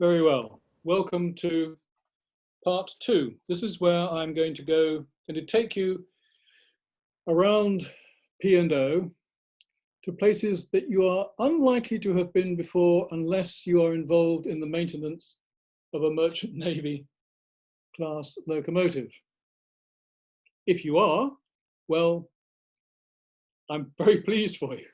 Very well. Welcome to part 2. This is where I'm going to take you around P&O to places that you are unlikely to have been before unless you are involved in the maintenance of a merchant navy class locomotive. If you are, well, I'm very pleased for you.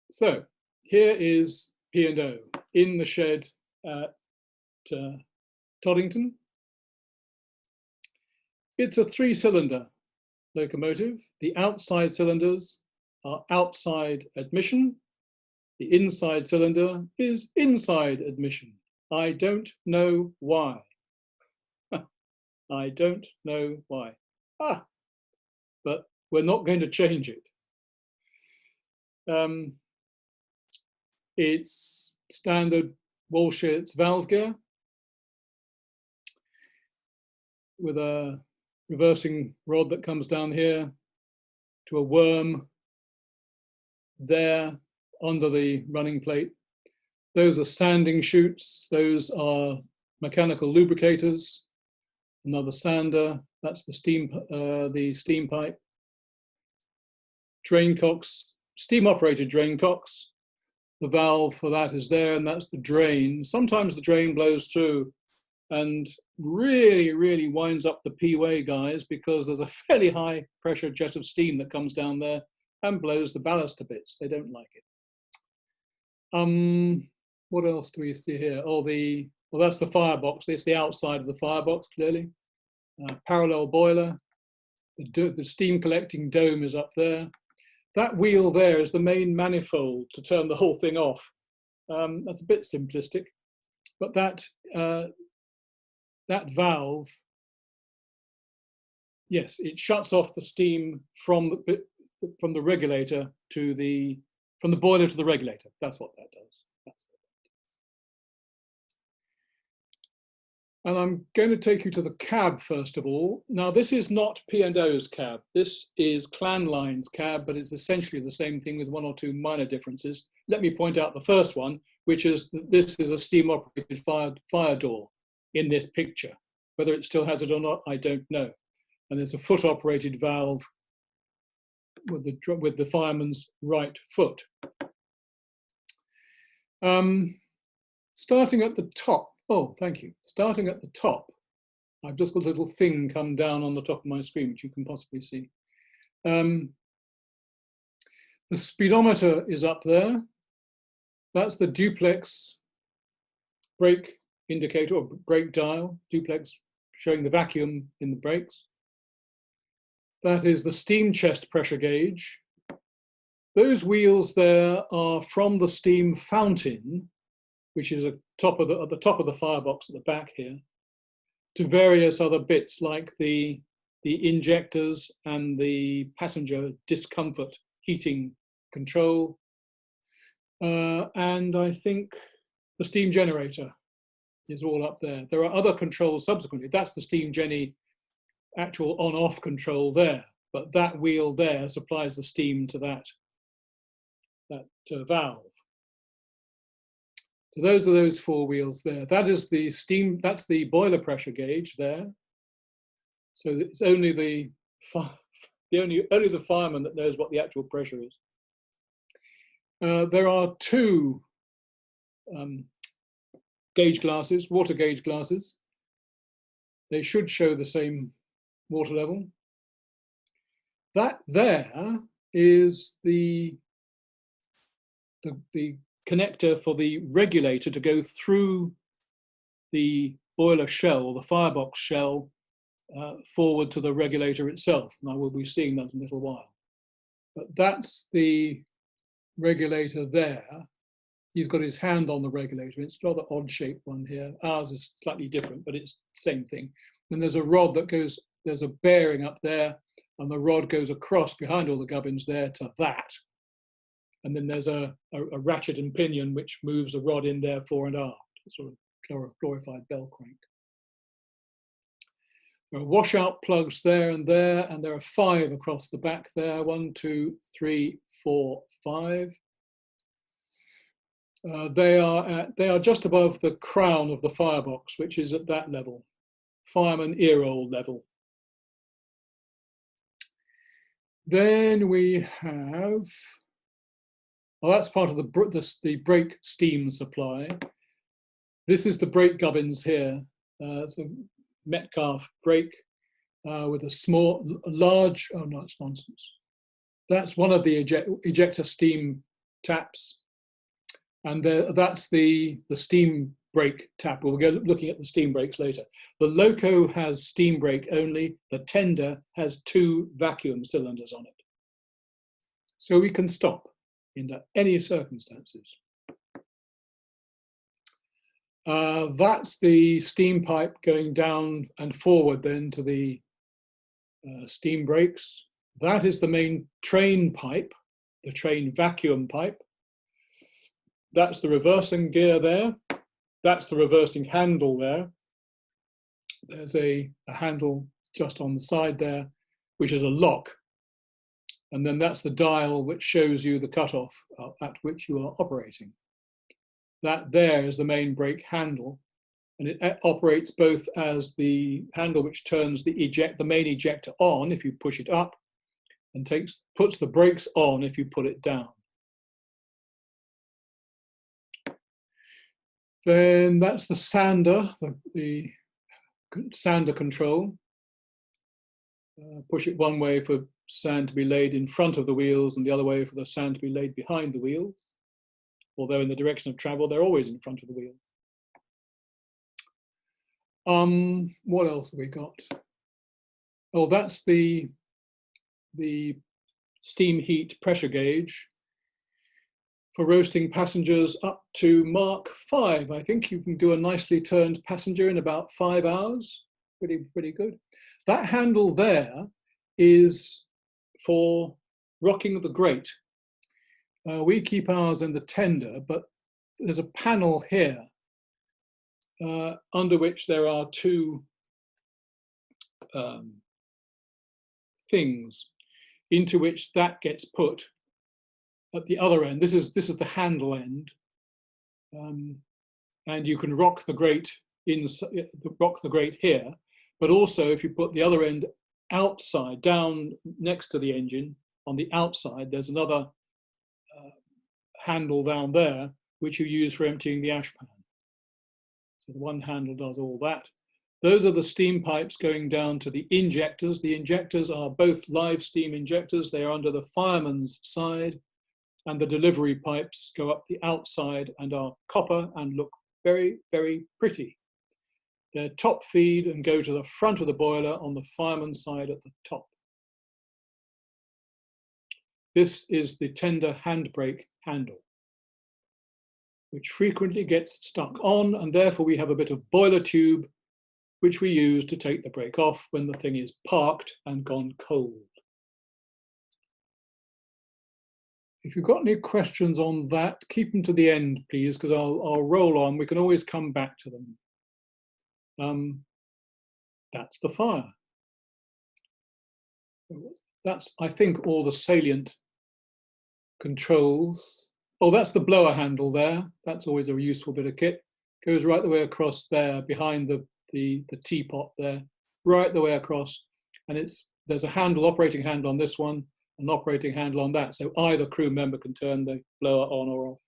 So here is P&O in the shed at Toddington. It's a 3-cylinder locomotive. The outside cylinders are outside admission. The inside cylinder is inside admission. I don't know why. I don't know why. But we're not going to change it. It's standard Walschaerts valve gear with a reversing rod that comes down here to a worm there under the running plate. Those are sanding chutes. Those are mechanical lubricators. Another sander. That's the steam pipe. Drain cocks, steam-operated drain cocks. The valve for that is there, and that's the drain. Sometimes the drain blows through and really winds up the P-way guys because there's a fairly high pressure jet of steam that comes down there and blows the ballast to bits. They don't like it. What else do we see here? Oh, well, that's the firebox. It's the outside of the firebox, clearly. Parallel boiler. The steam collecting dome is up there. That wheel there is the main manifold to turn the whole thing off. That's a bit simplistic, but that valve, yes, it shuts off the steam from the regulator from the boiler to the regulator. That's what that does. And I'm going to take you to the cab first of all. Now, this is not P&O's cab. This is Clanline's cab, but it's essentially the same thing with one or two minor differences. Let me point out the first one, which is that this is a steam-operated fire door in this picture. Whether it still has it or not, I don't know. And there's a foot-operated valve with the fireman's right foot. Starting at the top. Oh, thank you. Starting at the top, I've just got a little thing come down on the top of my screen, which you can possibly see. The speedometer is up there. That's the duplex brake indicator or brake dial, duplex showing the vacuum in the brakes. That is the steam chest pressure gauge. Those wheels there are from the steam fountain, which is at the top of the firebox at the back here, to various other bits like the injectors and the passenger discomfort heating control, and I think the steam generator is all up there. There are other controls subsequently. That's the steam genny actual on-off control there, but that wheel there supplies the steam to that valve. So those are those 4 wheels there. That is the steam, that's the boiler pressure gauge there. So it's only the fireman that knows what the actual pressure is. There are 2 gauge glasses, water gauge glasses. They should show the same water level. That there is the connector for the regulator to go through the boiler shell or the firebox shell forward to the regulator itself. Now we'll be seeing that in a little while. But that's the regulator there. He's got his hand on the regulator. It's a rather odd shaped one here. Ours is slightly different, but it's the same thing. And there's a rod that goes, there's a bearing up there, and the rod goes across behind all the gubbins there to that. And then there's a ratchet and pinion which moves a rod in there fore and aft, sort of glorified bell crank. There are washout plugs there, and there are 5 across the back there. 1, 2, 3, 4, 5. They are just above the crown of the firebox, which is at that level, fireman ear roll level. Then we have, well, that's part of the brake steam supply. This is the brake gubbins here. It's a Metcalfe brake with a large, oh no, it's nonsense. That's one of the ejector steam taps. And that's the steam brake tap. We'll go looking at the steam brakes later. The loco has steam brake only. The tender has 2 vacuum cylinders on it. So we can stop under any circumstances. That's the steam pipe going down and forward then to the steam brakes. That is the main train pipe, the train vacuum pipe. That's the reversing gear there. That's the reversing handle there. There's a handle just on the side there, which is a lock. And then that's the dial which shows you the cutoff at which you are operating. That there is the main brake handle, and it operates both as the handle which turns the main ejector on if you push it up, and puts the brakes on if you put it down. Then that's the sander, the sander control. Push it one way for sand to be laid in front of the wheels and the other way for the sand to be laid behind the wheels. Although in the direction of travel, they're always in front of the wheels. What else have we got? Oh, that's the steam heat pressure gauge for roasting passengers up to Mark 5. I think you can do a nicely turned passenger in about 5 hours. Pretty good. That handle there is for rocking the grate. We keep ours in the tender, but there's a panel here under which there are 2 things into which that gets put at the other end. This is the handle end, and you can rock the grate here. But also, if you put the other end outside, down next to the engine on the outside, there's another handle down there which you use for emptying the ash pan. So the one handle does all that. Those are the steam pipes going down to the injectors. The injectors are both live steam injectors. They are under the fireman's side, and the delivery pipes go up the outside and are copper and look very, very pretty. They're top feed and go to the front of the boiler on the fireman's side at the top. This is the tender handbrake handle, which frequently gets stuck on, and therefore we have a bit of boiler tube which we use to take the brake off when the thing is parked and gone cold. If you've got any questions on that, keep them to the end, please, because I'll roll on. We can always come back to them. That's the fire. That's, I think, all the salient controls. Oh, that's the blower handle there. That's always a useful bit of kit. Goes right the way across there, behind the teapot there, right the way across. And there's a handle, operating handle on this one, an operating handle on that. So either crew member can turn the blower on or off.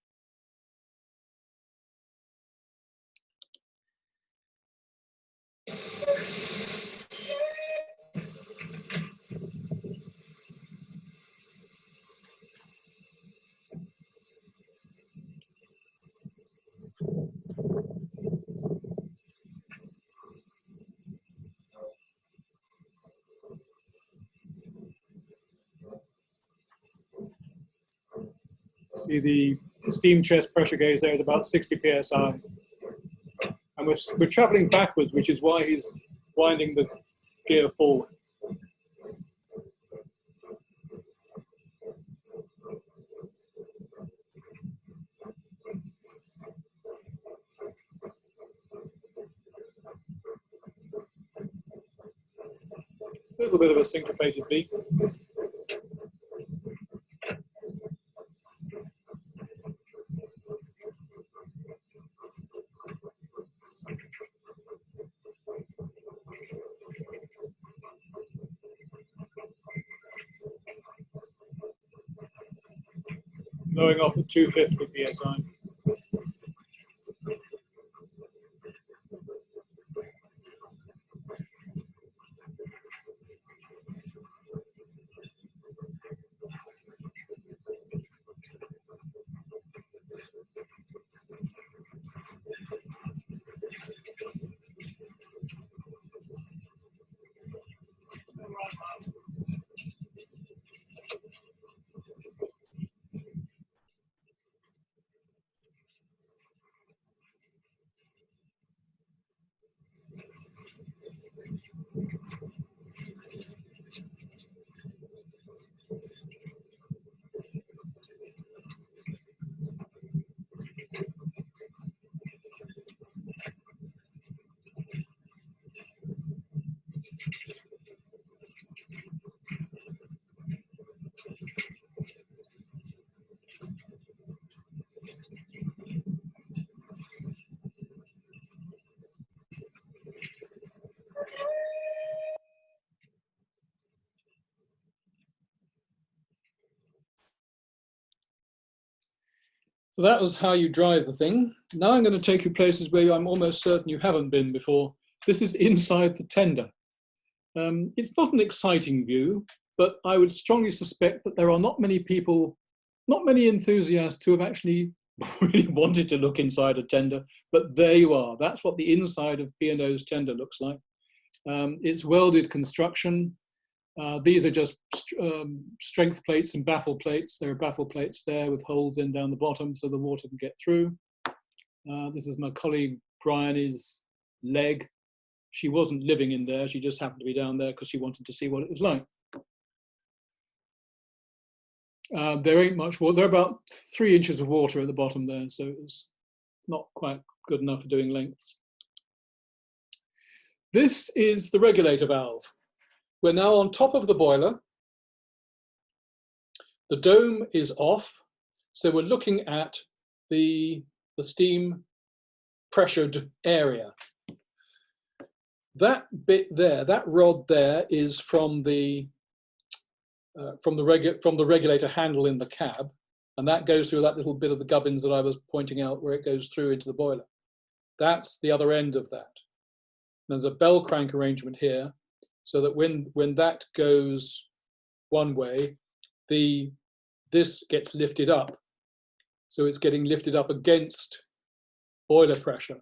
See the steam chest pressure gauge there at about 60 psi. And we're traveling backwards, which is why he's winding the gear forward. A little bit of a syncopated beat. Blowing off at 250 psi. So that was how you drive the thing. Now I'm going to take you places where I'm almost certain you haven't been before. This is inside the tender. It's not an exciting view, but I would strongly suspect that there are not many people, not many enthusiasts who have actually really wanted to look inside a tender, but there you are. That's what the inside of P&O's tender looks like. It's welded construction. These are just strength plates and baffle plates. There are baffle plates there with holes in down the bottom so the water can get through. This is my colleague Bryony's leg. She wasn't living in there. She just happened to be down there because she wanted to see what it was like. There ain't much water. There are about 3 inches of water at the bottom there, so it's not quite good enough for doing lengths. This is the regulator valve. We're now on top of the boiler. The dome is off, so we're looking at the steam pressured area. That bit there, that rod there, is from the regulator handle in the cab, and that goes through that little bit of the gubbins that I was pointing out where it goes through into the boiler. That's the other end of that. There's a bell crank arrangement here, so that when that goes one way, this gets lifted up. So it's getting lifted up against boiler pressure.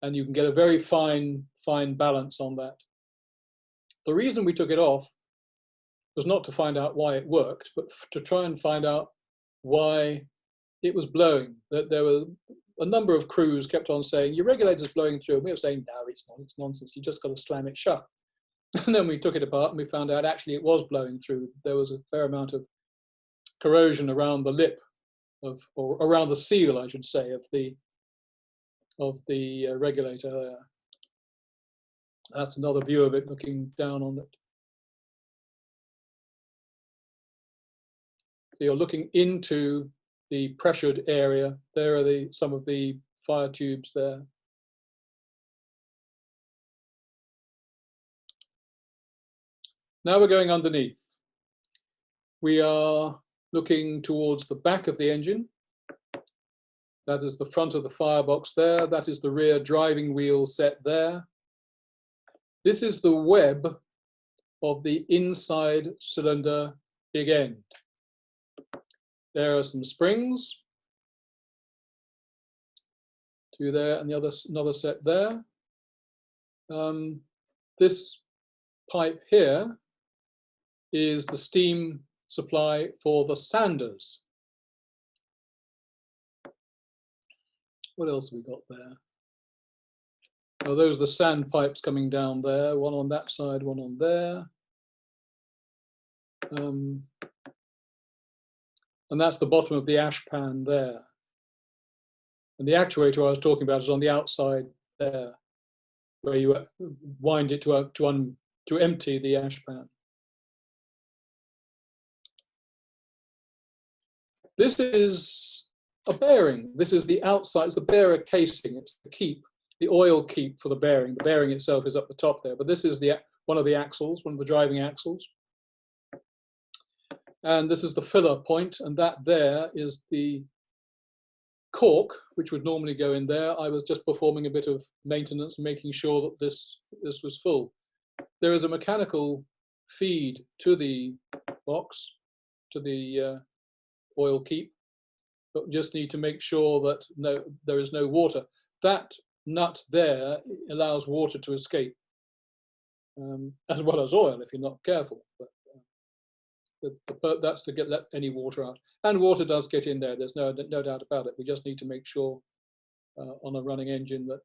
And you can get a very fine balance on that. The reason we took it off was not to find out why it worked, but to try and find out why it was blowing. That there were a number of crews kept on saying, your regulator's blowing through. And we were saying, no, it's not, it's nonsense. You just got to slam it shut. And then we took it apart and we found out actually it was blowing through. There was a fair amount of corrosion around the lip or around the seal, I should say, of the regulator there. That's another view of it looking down on it. So you're looking into the pressured area. There are some of the fire tubes there. Now we're going underneath. We are looking towards the back of the engine. That is the front of the firebox there. That is the rear driving wheel set there. This is the web of the inside cylinder big end. There are some springs. 2 there and another set there. This pipe here is the steam supply for the sanders. What else have we got there? Oh, those are the sand pipes coming down there, one on that side, one on there. And that's the bottom of the ash pan there. And the actuator I was talking about is on the outside there, where you wind it to empty the ash pan. This is a bearing. This is the outside, it's the bearer casing. It's the keep, the oil keep for the bearing. The bearing itself is up the top there, but this is one of the axles, one of the driving axles. And this is the filler point, and that there is the cork, which would normally go in there. I was just performing a bit of maintenance, making sure that this was full. There is a mechanical feed to the box, to the oil keep, but we just need to make sure that there is no water. That nut there allows water to escape, as well as oil if you're not careful. But that's to let any water out, and water does get in there. There's no doubt about it. We just need to make sure on a running engine that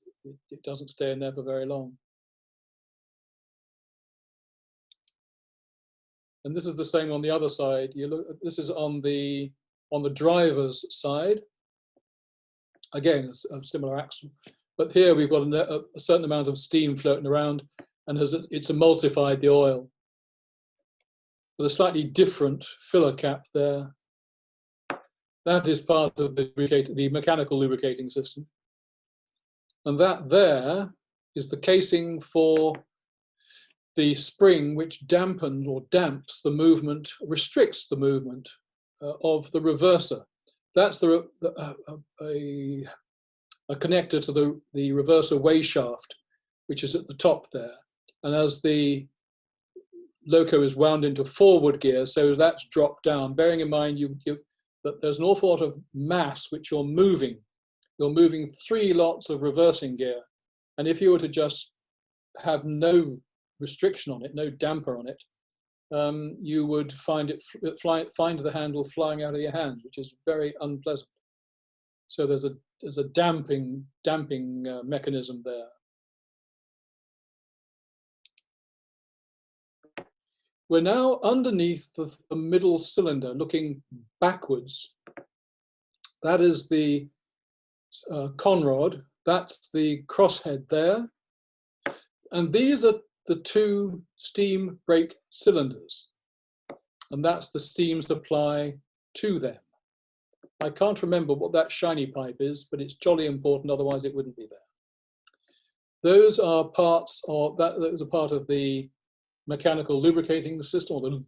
it doesn't stay in there for very long. And this is the same on the other side. You look. This is on the driver's side. Again, a similar axle, but here we've got a certain amount of steam floating around, and it's emulsified the oil. With a slightly different filler cap there. That is part of the mechanical lubricating system. And that there is the casing for the spring, which dampens or damps the movement, restricts the movement of the reverser. That's a connector to the reverser way shaft, which is at the top there. And as the loco is wound into forward gear, so that's dropped down, bearing in mind that there's an awful lot of mass which you're moving. You're moving 3 lots of reversing gear. And if you were to just have no restriction on it, no damper on it, you would find the handle flying out of your hand, which is very unpleasant. So there's a damping mechanism there. We're now underneath the middle cylinder, looking backwards. That is the conrod. That's the crosshead there. And these are the 2 steam brake cylinders. And that's the steam supply to them. I can't remember what that shiny pipe is, but it's jolly important, otherwise it wouldn't be there. Those are parts of that. Those are part of the mechanical lubricating system, or the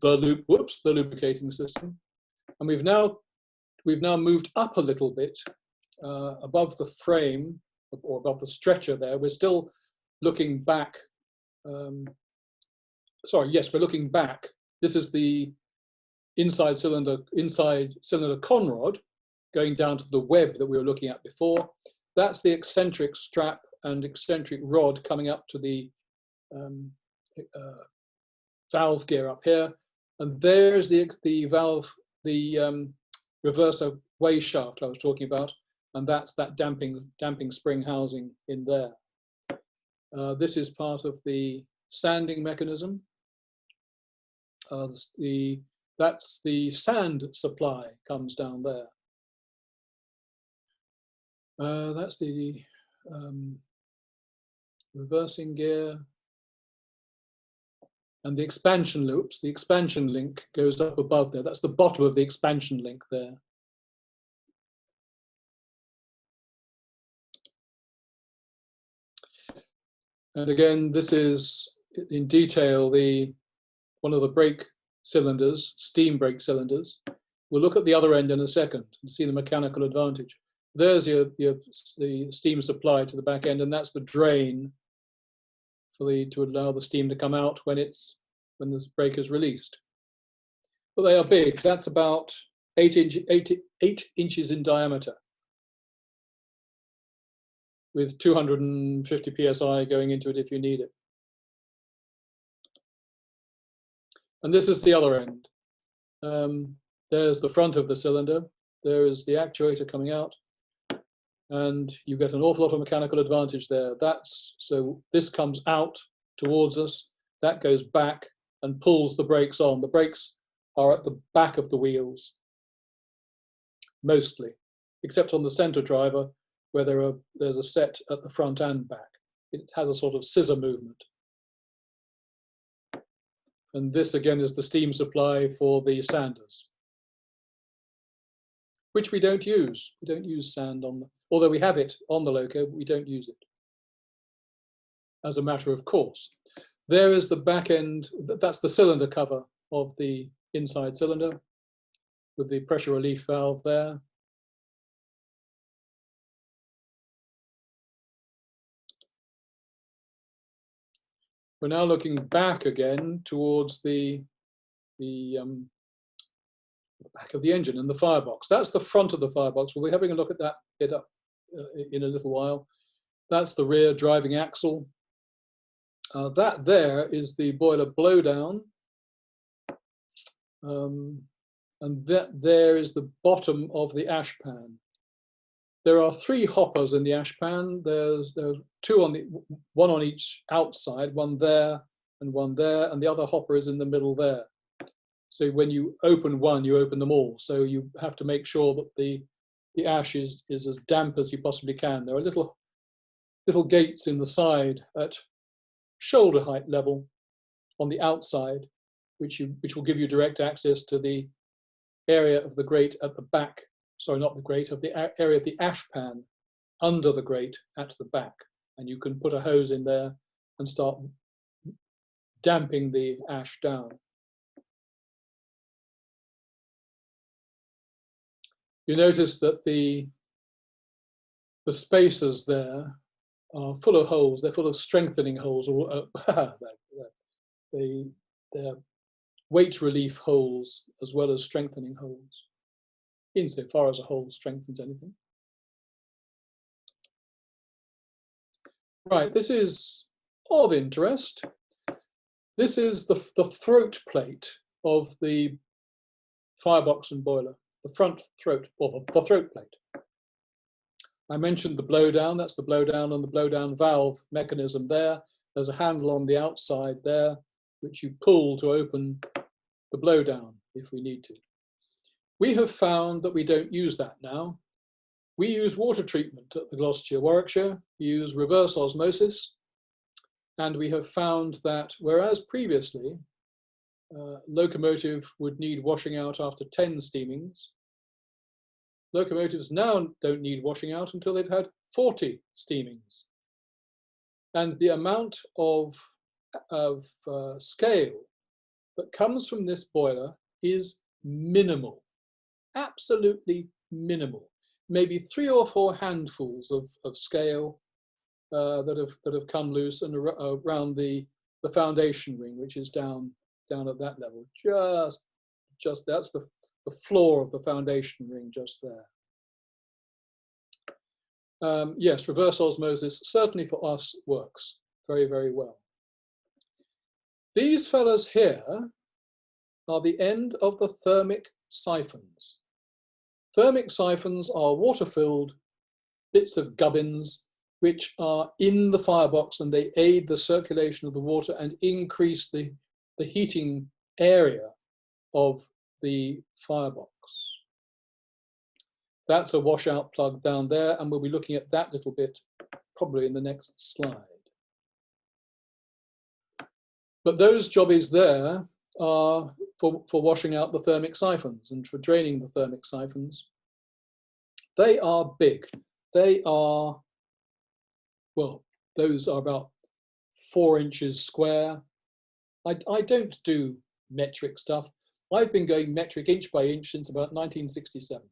lubricating system. And we've now moved up a little bit above the frame, or above the stretcher there. We're still looking back. Sorry, yes, we're looking back. This is the inside cylinder conrod going down to the web that we were looking at before. That's the eccentric strap and eccentric rod coming up to the valve gear up here, and there's the reverser way shaft I was talking about, and that's that damping spring housing in there. This is part of the sanding mechanism. That's the sand supply comes down there. That's the reversing gear. And the expansion loops, the expansion link goes up above there. That's the bottom of the expansion link there. And again, this is in detail one of the brake cylinders, steam brake cylinders. We'll look at the other end in a second and see the mechanical advantage. There's the steam supply to the back end, and that's the drain to allow the steam to come out when the brake is released. But they are big. That's about 8 inches in diameter, with 250 psi going into it if you need it. And this is the other end. There's the front of the cylinder. There is the actuator coming out. And you get an awful lot of mechanical advantage there. So this comes out towards us, that goes back and pulls the brakes on. The brakes are at the back of the wheels, mostly, except on the center driver, where there's a set at the front and back. It has a sort of scissor movement. And this again is the steam supply for the sanders, which we don't use. We don't use sand although we have it on the loco, but we don't use it as a matter of course. There is the back end, that's the cylinder cover of the inside cylinder. with the pressure relief valve there. We're now looking back again towards the back of the engine and the firebox. That's the front of the firebox. We'll be having a look at that bit up in a little while. That's the rear driving axle. That there is the boiler blowdown. And that there is the bottom of the ash pan. There are 3 hoppers in the ash pan. There's 2 on the, one on each outside, one there, and the other hopper is in the middle there. So when you open one, you open them all. So you have to make sure that the ash is as damp as you possibly can. There are little gates in the side at shoulder height level on the outside, which will give you direct access to the area of the grate at the back. Sorry, not the grate, of the area of the ash pan under the grate at the back. And you can put a hose in there and start damping the ash down. You notice that the spacers there are full of holes. They're full of strengthening holes. They're weight relief holes as well as strengthening holes, insofar as a hole strengthens anything. Right, this is of interest. This is the throat plate of the firebox and boiler, the front throat, or the throat plate. I mentioned the blowdown. That's the blowdown and the blowdown valve mechanism there. There's a handle on the outside there, which you pull to open the blowdown if we need to. We have found that we don't use that now. We use water treatment at the Gloucestershire, Warwickshire. We use reverse osmosis. And we have found that whereas previously locomotive would need washing out after 10 steamings, locomotives now don't need washing out until they've had 40 steamings. And the amount of scale that comes from this boiler is minimal, absolutely minimal. Maybe 3 or 4 handfuls of scale that have come loose and around the foundation ring, which is down at that level. Just that's the floor of the foundation ring just there. Yes, reverse osmosis certainly for us works very, very well. These fellas here are the end of the thermic siphons. Thermic siphons are water-filled bits of gubbins which are in the firebox, and they aid the circulation of the water and increase the heating area of the firebox. That's a washout plug down there, and we'll be looking at that little bit probably in the next slide. But those jobbies there are for washing out the thermic siphons and for draining the thermic siphons. They are big. They are, well, those are about 4 inches square. I don't do metric stuff. I've been going metric inch by inch since about 1967.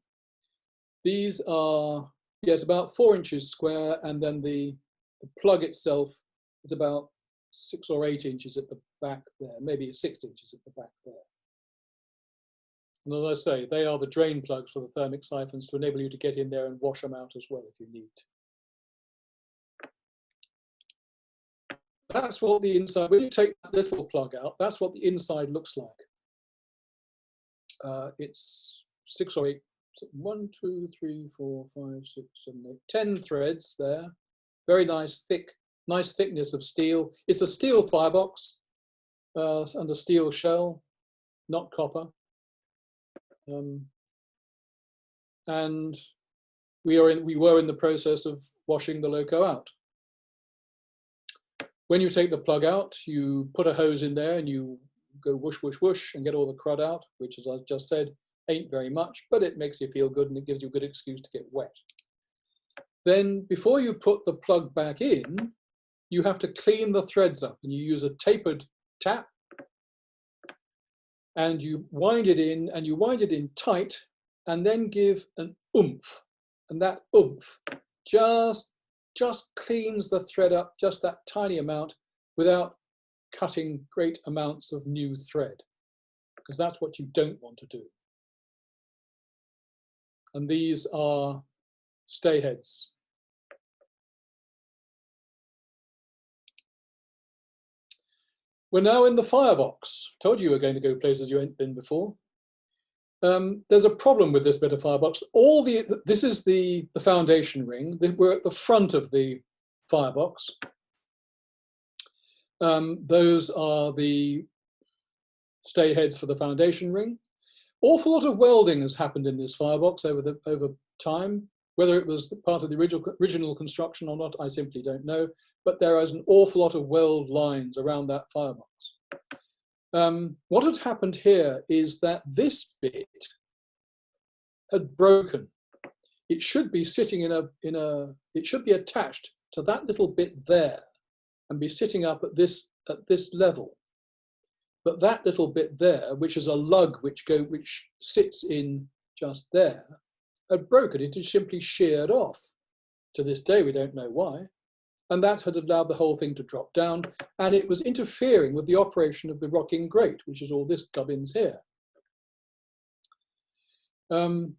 These are, yes, about 4 inches square, and then the plug itself is about 6 or 8 inches at the back there, maybe 6 inches at the back there. And as I say, they are the drain plugs for the thermic siphons to enable you to get in there and wash them out as well if you need to. That's what the inside, when you take that little plug out, that's what the inside looks like. It's 6 or 8, 1, 2, 3, 4, 5, 6, 7, 8, 10 threads there. Very nice, nice thickness of steel. It's a steel firebox and a steel shell, not copper. And we were in the process of washing the loco out. When you take the plug out, you put a hose in there and you go whoosh, whoosh, whoosh and get all the crud out, which, as I just said, ain't very much, but it makes you feel good and it gives you a good excuse to get wet. Then before you put the plug back in, you have to clean the threads up, and you use a tapered tap and you wind it in, and you wind it in tight, and then give an oomph, and that oomph just cleans the thread up just that tiny amount without cutting great amounts of new thread, because that's what you don't want to do. And these are stay heads. We're now in the firebox. Told you we're going to go places you ain't been before. There's a problem with this bit of firebox. This is the foundation ring. We're at the front of the firebox. Those are the stay heads for the foundation ring. Awful lot of welding has happened in this firebox over time. Whether it was part of the original construction or not, I simply don't know. But there is an awful lot of weld lines around that firebox. What had happened here is that this bit had broken. It should be sitting it should be attached to that little bit there and be sitting up at this level. But that little bit there, which is a lug which sits in just there, had broken. It had simply sheared off. To this day, we don't know why. And that had allowed the whole thing to drop down, and it was interfering with the operation of the rocking grate, which is all this gubbins here.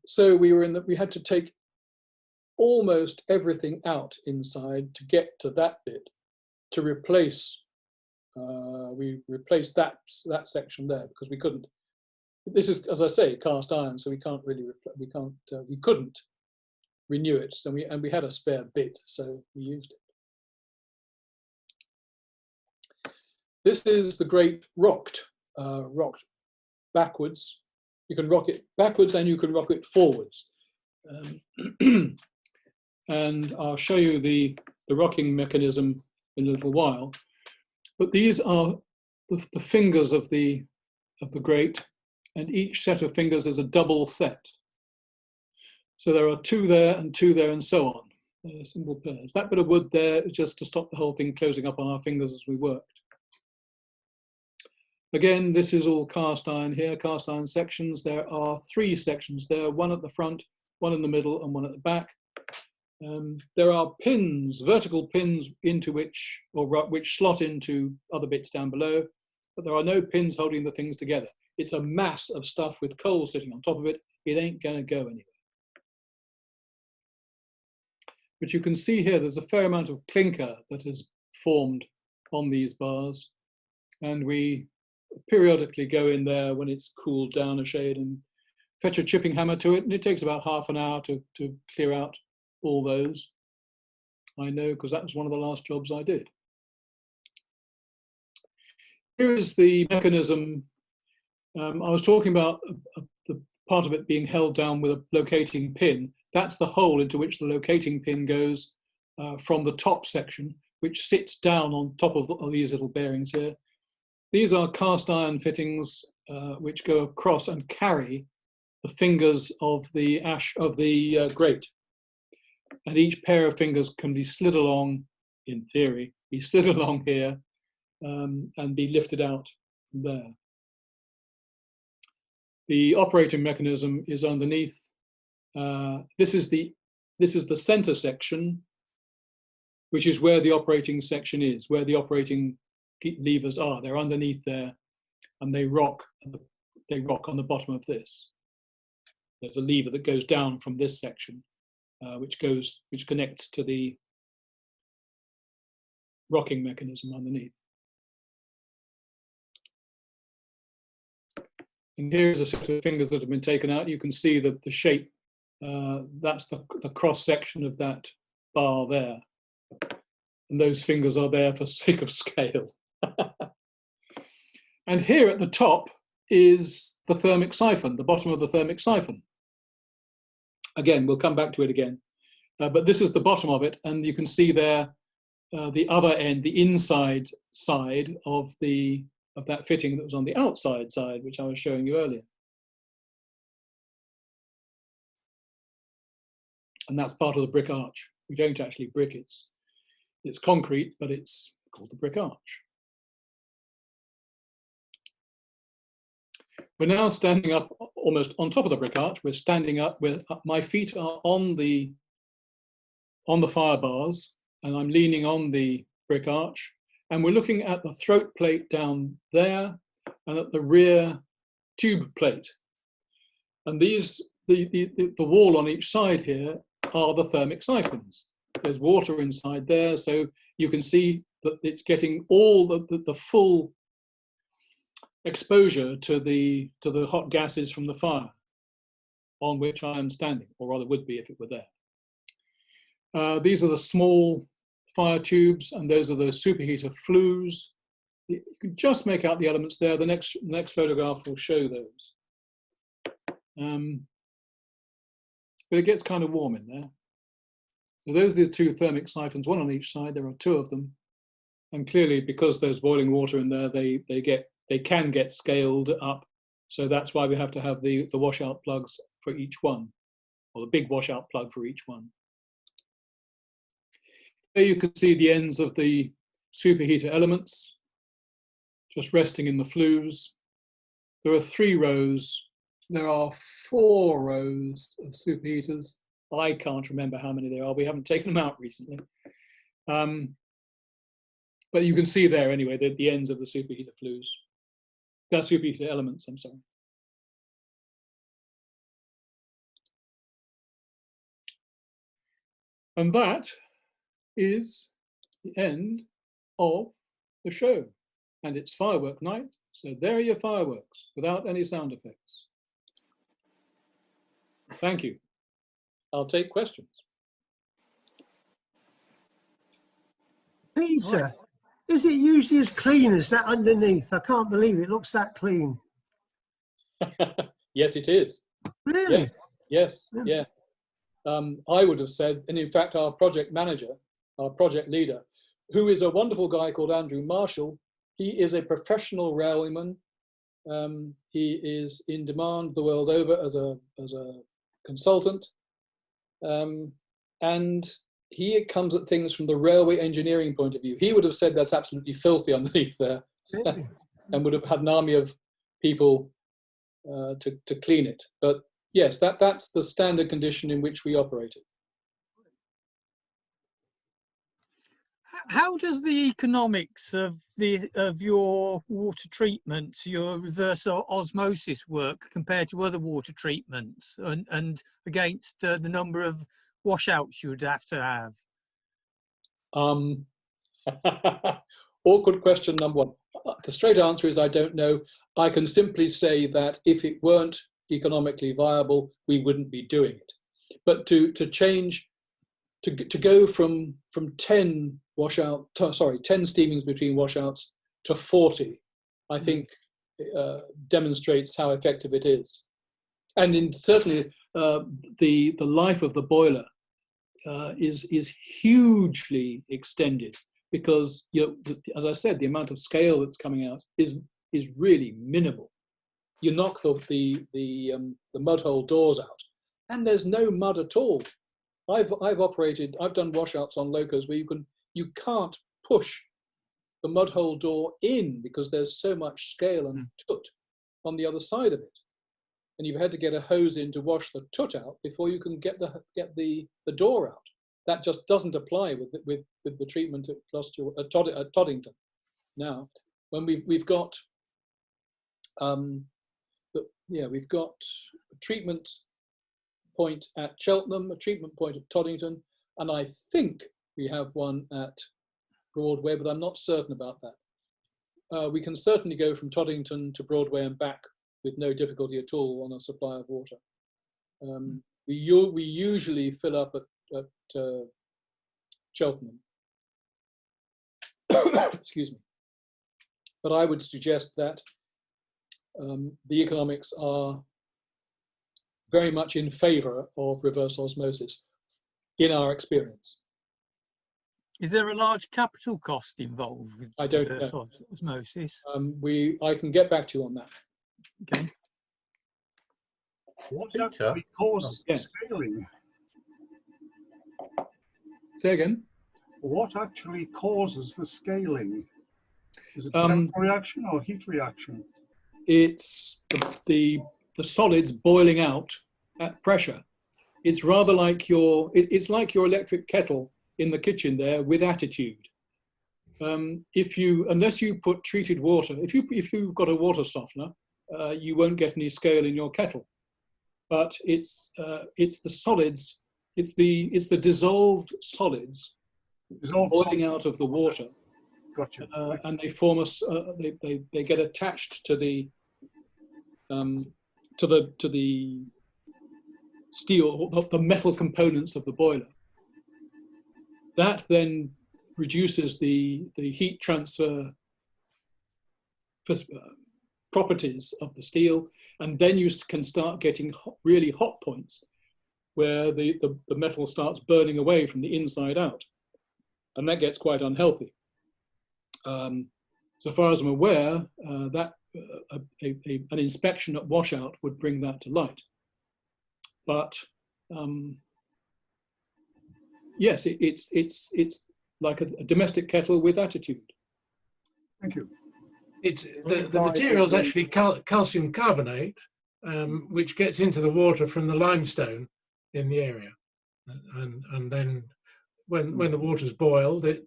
So we had to take almost everything out inside to get to that bit, to replace. We replaced that section there because we couldn't. This is, as I say, cast iron, so we couldn't renew it. So we had a spare bit, so we used it. This is the grate rocked backwards. You can rock it backwards and you can rock it forwards. And I'll show you the rocking mechanism in a little while. But these are the fingers of the grate, and each set of fingers is a double set. So there are two there, and so on. Single pairs. That bit of wood there is just to stop the whole thing closing up on our fingers as we worked. Again, this is all cast iron here, cast iron sections. There are 3 sections there, one at the front, one in the middle, and one at the back. There are pins, vertical pins which slot into other bits down below, but there are no pins holding the things together. It's a mass of stuff with coal sitting on top of it. It ain't going to go anywhere. But you can see here there's a fair amount of clinker that has formed on these bars, and we periodically go in there when it's cooled down a shade and fetch a chipping hammer to it, and it takes about half an hour to clear out all those. I know, because that was one of the last jobs I did. Here is the mechanism. I was talking about the part of it being held down with a locating pin. That's the hole into which the locating pin goes from the top section, which sits down on top of these little bearings here. These are cast iron fittings which go across and carry the fingers of the grate. And each pair of fingers can be slid along, in theory, be slid along here and be lifted out from there. The operating mechanism is underneath. This is the center section, which is where the operating section is, where the operating levers are. They're underneath there, and they rock on the bottom of this. There's a lever that goes down from this section, which connects to the rocking mechanism underneath. And here's a set of fingers that have been taken out. You can see the shape. That's the cross section of that bar there. And those fingers are there for sake of scale. And here at the top is the thermic siphon, the bottom of the thermic siphon. Again, we'll come back to it again. But this is the bottom of it, and you can see there the other end, the inside side of that fitting that was on the outside side, which I was showing you earlier. And that's part of the brick arch. We don't actually brick it. It's concrete, but it's called the brick arch. We're now standing up almost on top of the brick arch. We're standing up, my feet are on the fire bars, and I'm leaning on the brick arch, and we're looking at the throat plate down there and at the rear tube plate. And these, the wall on each side here are the thermic siphons. There's water inside there, so you can see that it's getting all the full exposure to the hot gases from the fire on which I am standing, or rather would be if it were there. These are the small fire tubes, and those are the superheater flues. You can just make out the elements there. The next photograph will show those. But it gets kind of warm in there. So those are the two thermic siphons, one on each side. There are two of them. And clearly, because there's boiling water in there, they can get scaled up. So that's why we have to have the washout plugs for each one, or the big washout plug for each one. There you can see the ends of the superheater elements, just resting in the flues. There are 3 rows. There are 4 rows of superheaters. I can't remember how many there are. We haven't taken them out recently. But you can see there anyway, the ends of the superheater flues. Superheater elements, I'm sorry. And that is the end of the show. And it's firework night, so there are your fireworks without any sound effects. Thank you. I'll take questions. Peter, right. Is it usually as clean as that underneath? I can't believe it looks that clean. Yes, it is. Really? Yes, yeah. I would have said, and in fact, our project manager, our project leader, who is a wonderful guy called Andrew Marshall, he is a professional railwayman. He is in demand the world over as a consultant. And he comes at things from the railway engineering point of view. He would have said that's absolutely filthy underneath there and would have had an army of people to clean it. But yes, that's the standard condition in which we operate it. How does the economics of your water treatments, your reverse osmosis work compared to other water treatments, and against the number of washouts you would have to have? Awkward question number one. The straight answer is I don't know. I can simply say that if it weren't economically viable, we wouldn't be doing it. But to change, to go from 10 steamings between washouts to 40, I think demonstrates how effective it is. And certainly the life of the boiler is hugely extended, because as I said, the amount of scale that's coming out is really minimal. You knock the mud hole doors out, and there's no mud at all. I've done washouts on locos where you can't push the mud hole door in because there's so much scale and toot on the other side of it, and you've had to get a hose in to wash the toot out before you can get the door out. That just doesn't apply with the treatment at Toddington. Now, when we've got we've got a treatment point at Cheltenham, a treatment point at Toddington, and I think we have one at Broadway, but I'm not certain about that. We can certainly go from Toddington to Broadway and back with no difficulty at all on a supply of water. We usually fill up at Cheltenham. Excuse me. But I would suggest that the economics are very much in favour of reverse osmosis in our experience. Is there a large capital cost involved with reverse osmosis? I can get back to you on that. Okay. What actually causes the scaling? Say again? What actually causes the scaling? Is it a chemical reaction or heat reaction? It's the solids boiling out at pressure. It's rather like it's like your electric kettle in the kitchen there with attitude. Unless you put treated water, if you've got a water softener, you won't get any scale in your kettle. But it's the solids, it's the dissolved solids boiling out of the water. Gotcha. And they form they get attached to the steel, the metal components of the boiler. That then reduces the heat transfer properties of the steel, and then you can start getting really hot points where the metal starts burning away from the inside out, and that gets quite unhealthy. So far as I'm aware, that an inspection at washout would bring that to light. But yes, it's like a domestic kettle with attitude. Thank you. The material is actually calcium carbonate, which gets into the water from the limestone in the area, and then when the water's boiled, it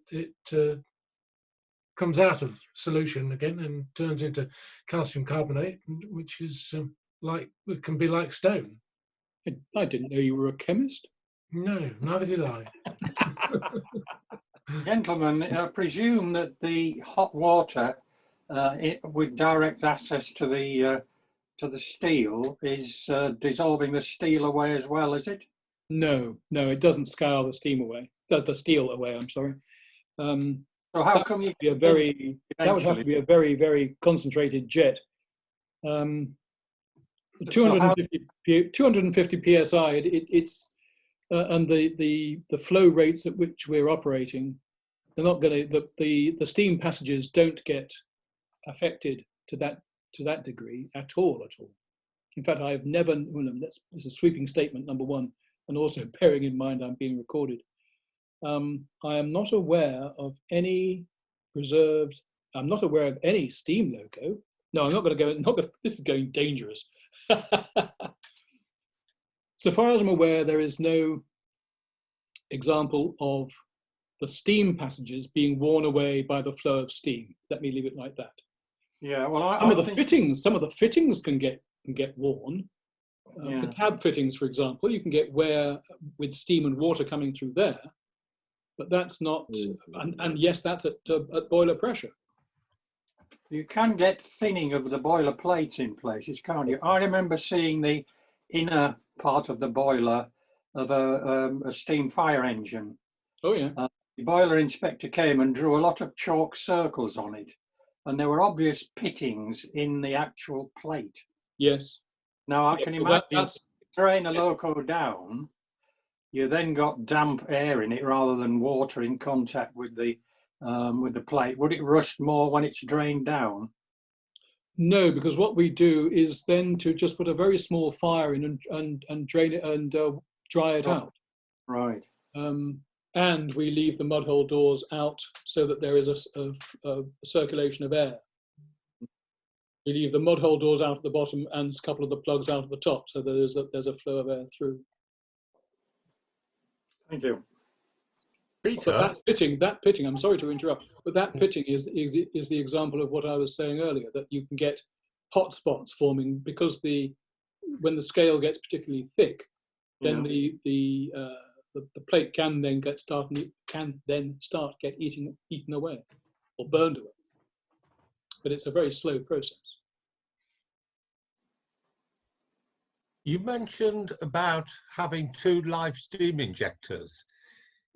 comes out of solution again and turns into calcium carbonate, which is it can be like stone. I didn't know you were a chemist. No, neither did I. Gentlemen, I presume that the hot water with direct access to the steel is dissolving the steel away as well, is it? No, it doesn't scour the steam away. The steel away. I'm sorry. So how come you? That would have to be a very, very concentrated jet. 250 psi. It's and the flow rates at which we're operating, they're not going to. The steam passages don't get affected to that degree at all. In fact, I've never. This is a sweeping statement, number one, and also bearing in mind I'm being recorded. I am not aware of any reserved. I'm not aware of any steam loco. No, I'm not going to go. This is going dangerous. So far as I'm aware, there is no example of the steam passages being worn away by the flow of steam. Let me leave it like that. Yeah, well, some of the fittings can get worn. The cab fittings, for example, you can get wear with steam and water coming through there, but that's not. And yes, that's at boiler pressure. You can get thinning of the boiler plates in places, can't you? I remember seeing the inner part of the boiler of a steam fire engine. Oh yeah. The boiler inspector came and drew a lot of chalk circles on it, and there were obvious pittings in the actual plate. Yes. Now I can imagine drain a loco down, you then got damp air in it rather than water in contact with the plate. Would it rust more when it's drained down? No, because what we do is then to just put a very small fire in and drain it and dry it out. Right. And we leave the mud hole doors out so that there is a circulation of air. We leave the mud hole doors out at the bottom and a couple of the plugs out at the top, so there's a flow of air through. Thank you. Peter? But that pitting, I'm sorry to interrupt, but that pitting is the example of what I was saying earlier, that you can get hot spots forming because when the scale gets particularly thick, then the plate can then start eaten away or burned away. But it's a very slow process. You mentioned about having 2 live steam injectors.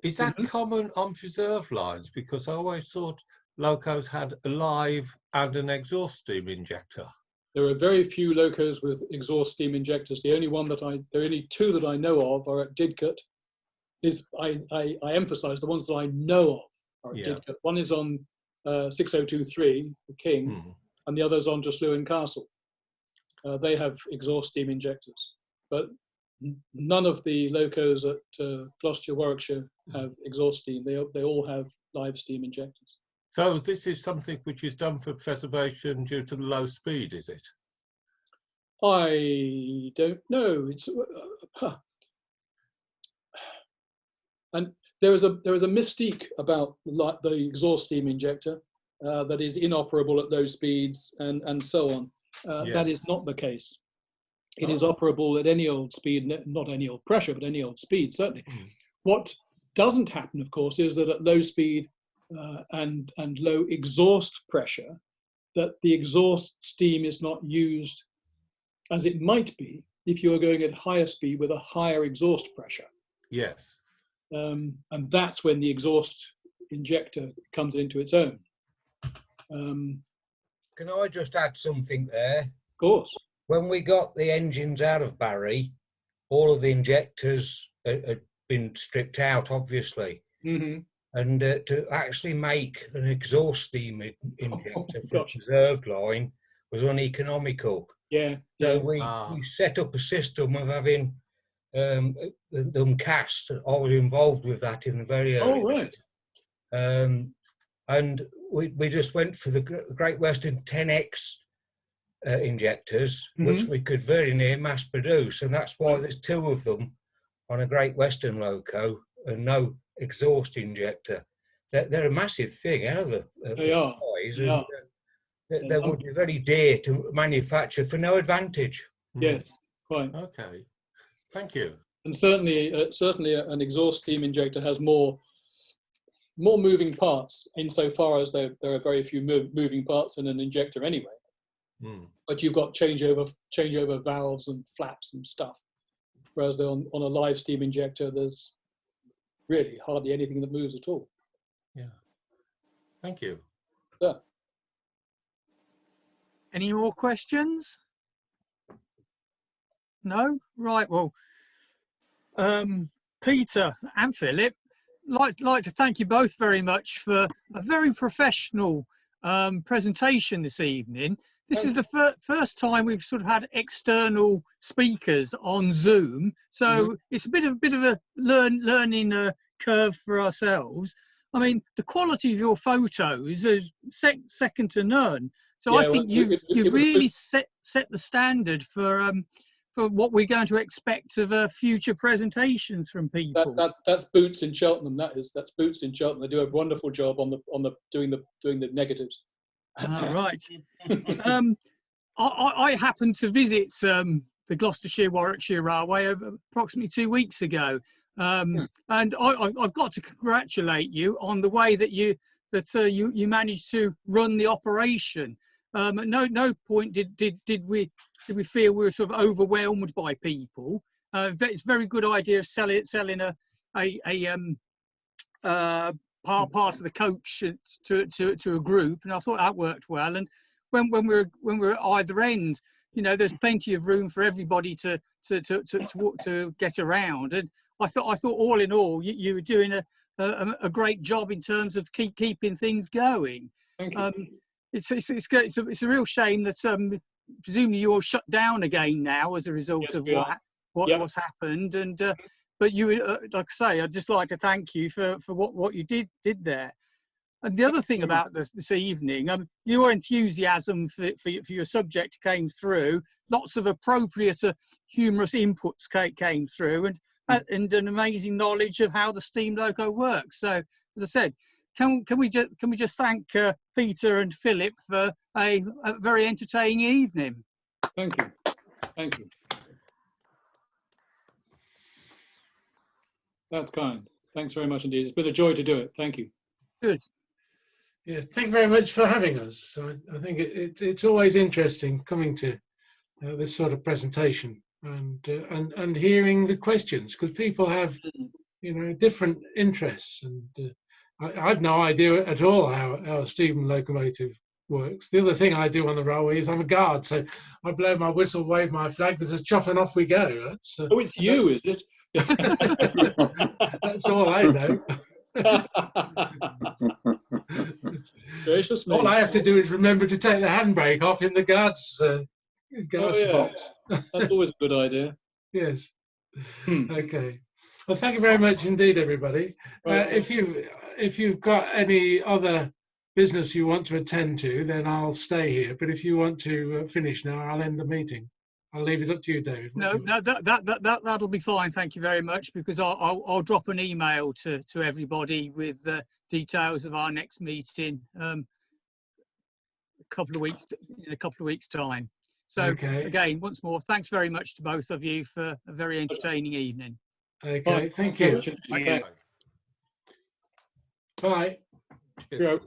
Is that common on preserve lines? Because I always thought locos had a live and an exhaust steam injector. There are very few locos with exhaust steam injectors. The only there are only 2 that I know of are at Didcot. I emphasise the ones that I know of are at Didcot. One is on 6023, the King, and the other's on just Lewin Castle. They have exhaust steam injectors, but none of the locos at Gloucester, Warwickshire have exhaust steam. They all have live steam injectors. So this is something which is done for preservation due to the low speed, is it? I don't know. It's and there is a mystique about the exhaust steam injector that is inoperable at those speeds and so on. That is Yes. not the case. It is Oh. operable at any old speed, not any old pressure, but any old speed, certainly. What doesn't happen, of course, is that at low speed and low exhaust pressure, that the exhaust steam is not used as it might be if you are going at higher speed with a higher exhaust pressure. Yes. And that's when the exhaust injector comes into its own. Can I just add something there? Of course. When we got the engines out of Barry, all of the injectors had been stripped out, obviously. Mm-hmm. And to actually make an exhaust steam injector for a Gosh. preserved line was uneconomical. Yeah. So yeah. we set up a system of having them cast. I was involved with that in the very early right. and we just went for the Great Western 10X injectors, which we could very near mass produce. And that's why there's two of them on a Great Western loco and no exhaust injector. They're a massive thing, out of the size. They are. They would be very dear to manufacture for no advantage. Yes, quite. Okay, thank you. And certainly an exhaust steam injector has more moving parts, insofar as there are very few moving parts in an injector anyway. But you've got changeover valves and flaps and stuff, whereas on a live steam injector there's really hardly anything that moves at all. Yeah, thank you. Yeah. Any more questions? No? Right, well, Peter and Philip, like to thank you both very much for a very professional presentation this evening. This is the first time we've sort of had external speakers on Zoom, so it's a bit of a learning curve for ourselves. I mean, the quality of your photos is second to none. So I think you really set the standard for what we're going to expect of future presentations from people. That's Boots in Cheltenham. That's Boots in Cheltenham. They do a wonderful job on the doing the negatives. Right. I happened to visit the Gloucestershire-Warwickshire Railway approximately 2 weeks ago, and I've got to congratulate you on the way that you managed to run the operation. At no point did we feel we were sort of overwhelmed by people. It's a very good idea of selling a part of the coach to a group, and I thought that worked well. And when we're at either end, you know, there's plenty of room for everybody to get around. And I thought all in all, you were doing a great job in terms of keeping things going. Thank you. It's a real shame that presumably you're shut down again now as a result of what's happened. And but you, like I say, I'd just like to thank you for what you did there. And the other thing about this evening, your enthusiasm for your subject came through. Lots of appropriate, humorous inputs came through, and an amazing knowledge of how the steam loco works. So, as I said, can we just thank Peter and Philip for a very entertaining evening? Thank you. Thank you. That's kind. Thanks very much indeed. It's been a joy to do it. Thank you. Good. Yeah, thank you very much for having us. So I think it's always interesting coming to this sort of presentation and hearing the questions, because people have, you know, different interests, and I've no idea at all how a steam locomotive works. The other thing I do on the railway is I'm a guard, so I blow my whistle, wave my flag, there's a chuff, and off we go. That's, it's you, is it? That's all I know. Gracious me. All I have to do is remember to take the handbrake off in the guards box. That's always a good idea. Yes. Okay. Well, thank you very much indeed, everybody. If you've got any other business you want to attend to, then I'll stay here. But if you want to finish now, I'll end the meeting. I'll leave it up to you, David. What No, do you- that'll be fine. Thank you very much, because I'll drop an email to everybody with details of our next meeting in a couple of weeks time. So Okay. again, once more, thanks very much to both of you for a very entertaining evening. Okay, Fine. thank Thank you. you. Bye. Cheers.